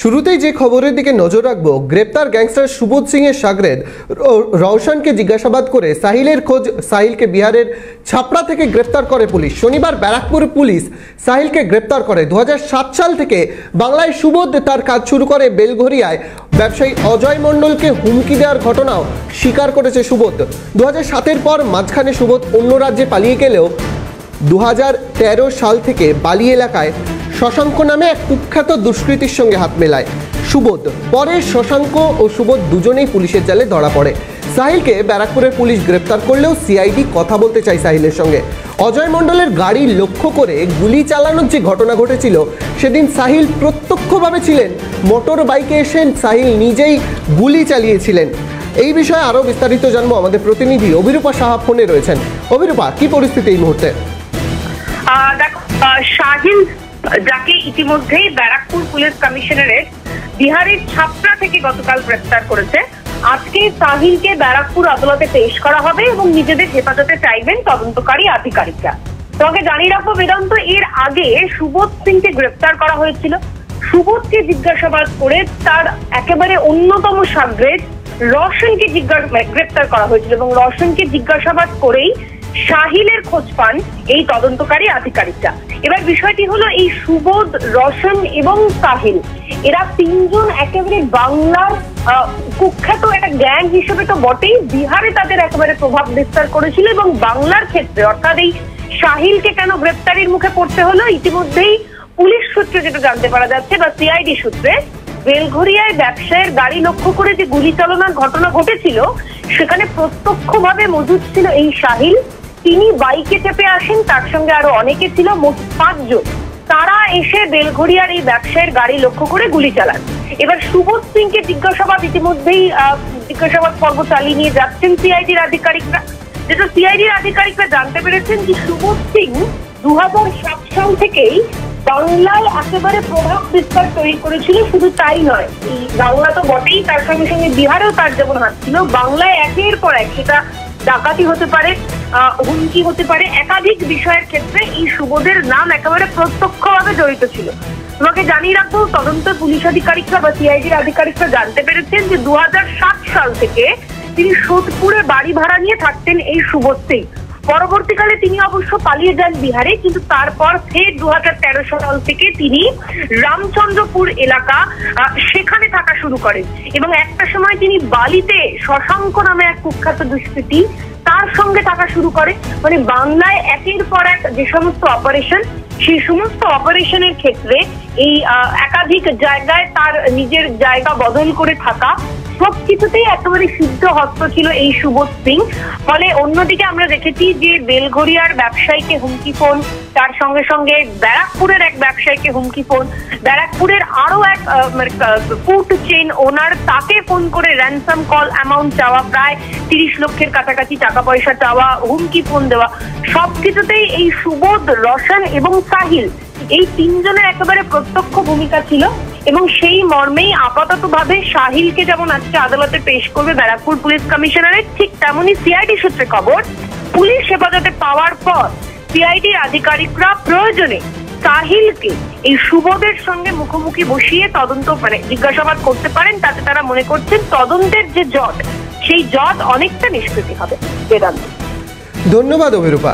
শুরুতেই যে খবরের দিকে নজর রাখবো, গ্রেপ্তার গ্যাংস্টার সুবোধ সিং এর শাগরেদ রওশনকে জিজ্ঞাসাবাদ করে সাহিলের খোঁজ। সাহিলকে বিহারের ছাপড়া থেকে গ্রেপ্তার করে পুলিশ। শনিবার ব্যারাকপুর পুলিশ সাহিলকে গ্রেপ্তার করে। 2007 সাল থেকে বাংলায় সুবোধ তার কাজ শুরু করে বেলঘরিয়ায় ব্যবসায়ী অজয় মণ্ডলকে হুমকি দেওয়ার ঘটনাও স্বীকার করেছে সুবোধ। 2007-এর পর মাঝখানে সুবোধ অন্য রাজ্যে পালিয়ে গেলেও 2013 সাল থেকে বালি এলাকায় শশাঙ্ক নামে এক কুখ্যাত দুষ্কৃতীর সঙ্গে হাত মেলায় সুবোধ। পরে শশাঙ্ক ও সুবোধ দুজনেই পুলিশের জালে ধরা পড়ে। সাহিলকে ব্যারাকপুরের পুলিশ গ্রেপ্তার করলেও সিআইডি কথা বলতে চায় সাহিলের সঙ্গে। অজয় মণ্ডলের গাড়ি লক্ষ্য করে গুলি চালানোর যে ঘটনা ঘটেছিল, সেদিন সাহিল প্রত্যক্ষভাবে ছিলেন। মোটর বাইকে এসে সাহিল নিজেই গুলি চালিয়েছিলেন। এই বিষয়ে আরও বিস্তারিত জানবো, আমাদের প্রতিনিধি অভিরূপা সাহা ফোনে রয়েছেন। অভিরূপা, কি পরিস্থিতি এই মুহূর্তে? দেখো, শাহিল, যাকে ইতিমধ্যেই ব্যারাকপুর পুলিশ কমিশনারেট বিহারের ছাপড়া থেকে গতকাল গ্রেপ্তার করেছে, আজকে সাহিলকে ব্যারাকপুর আদালতে পেশ করা হবে এবং নিজেদের হেফাজতে চাইবেন তদন্তকারী আধিকারিকরা। তোমাকে জানিয়ে রাখবো বেদান্ত, এর আগে সুবোধ সিংকে গ্রেপ্তার করা হয়েছিল। সুবোধকে জিজ্ঞাসাবাদ করে তার একেবারে অন্যতম শাগরেদ রওশনকে গ্রেপ্তার করা হয়েছিল এবং রওশনকে জিজ্ঞাসাবাদ করেই সাহিলের খোঁজ পান এই তদন্তকারী আধিকারিকরা। এবার বিষয়টি হলো, এই সুবোধ, রওশন এবং সাহিল, এরা তিনজন একেবারে বাংলার কুখ্যাত একটা গ্যাং হিসেবে তো বটেই, বিহারে তাদের একেবারে প্রভাব বিস্তার করেছিল এবং বাংলার ক্ষেত্রে, অর্থাৎ এই সাহিলকে কেন গ্রেপ্তারির মুখে পড়তে হলো, ইতিমধ্যেই পুলিশ সূত্রে যেটা জানতে পারা যাচ্ছে বা সিআইডি সূত্রে, বেলঘরিয়ায় ব্যবসায়ের গাড়ি লক্ষ্য করে যে গুলি চালনার ঘটনা ঘটেছিল, সেখানে প্রত্যক্ষভাবে মজুদ ছিল এই সাহিল। তিনি বাইকে চেপে আসেন, তার সঙ্গে আরো অনেকে ছিল, মোট 5 জন। তারা এসে বেলঘরিয়ার এই ব্যবসায়ের গাড়ি লক্ষ্য করে গুলি চালান। এবার সুবোধ সিংকে ইতিমধ্যেই জিজ্ঞাসাবাদ পর্ব চালিয়ে নিয়ে যাচ্ছেন সিআইডির আধিকারিকরা। যেটা সিআইডির আধিকারিকরা জানতে পেরেছেন যে সুবোধ সিং 2007 সাল থেকেই বাংলায় একেবারে প্রভাব বিস্তার তৈরি করেছিল। শুধু তাই নয়, এই বাংলা তো বটেই, তার সঙ্গে সঙ্গে বিহারেও তার যেমন হাত ছিল। বাংলায় একের পর এক, সেটা ডাকাতি হতে পারে, হুমকি হতে পারে, একাধিক বিষয়ের ক্ষেত্রে এই সুবোধের নাম একেবারে প্রত্যক্ষভাবে জড়িত ছিল। তোমাকে জানিয়ে রাখবো, তদন্ত পুলিশ আধিকারিকরা বা সিআইডির আধিকারিকরা জানতে পেরেছেন যে 2007 সাল থেকে তিনি সোদপুরে বাড়ি ভাড়া নিয়ে থাকতেন এই সুবোধ সিং। পরবর্তীকালে তিনি অবশ্য পালিয়ে যান বিহারে, কিন্তু তারপর ফের 2013 সাল থেকে তিনি রামচন্দ্রপুর এলাকা, সেখানে থাকা শুরু করেন এবং একটা সময় তিনি বালিতে শশাঙ্ক নামে এক কুখ্যাত দুষ্কৃতী, তার সঙ্গে থাকা শুরু করে। মানে বাংলায় একের পর এক যে সমস্ত অপারেশন, সেই সমস্ত অপারেশনের ক্ষেত্রে এই একাধিক জায়গায় তার নিজের জায়গা বদল করে থাকা, সবকিছুতেই একেবারে সিদ্ধ হস্ত ছিল এই সুবোধ সিং। ফলে অন্যদিকে আমরা দেখেছি যে বেলঘরিয়ার ব্যবসায়ীকে হুমকি ফোন, তার সঙ্গে সঙ্গে ব্যারাকপুরের এক ব্যবসায়ীকে হুমকি ফোন, ব্যারাকপুরের আরো এক ফুড চেইন ওনার, তাকে ফোন করে র্যানসাম কল অ্যামাউন্ট চাওয়া, প্রায় 30 লক্ষের কাছাকাছি টাকা পয়সা চাওয়া, হুমকি ফোন দেওয়া, সবকিছুতেই এই সুবোধ, রওশন এবং সাহিল, এই তিনজনের একেবারে প্রত্যক্ষ ভূমিকা ছিল। এবং সেই মর্মেই আপাততভাবে সাহিলকে যেমন আজকে আদালতে পেশ করবে ব্যারাকপুর পুলিশ কমিশনারেট, ঠিক তেমনই সিআইডি সূত্রে খবর, পুলিশ হেফাজতে পাওয়ার পর সিআইডির আধিকারিকরা প্রয়োজনে সাহিলকে এই সুবোধের সঙ্গে মুখোমুখি বসিয়ে তদন্ত জিজ্ঞাসাবাদ করতে পারেন। তাতে তারা মনে করছেন তদন্তের যে জট, সেই জট অনেকটা নিষ্কৃতি হবে। বেদান্ত, ধন্যবাদ অভিরূপা।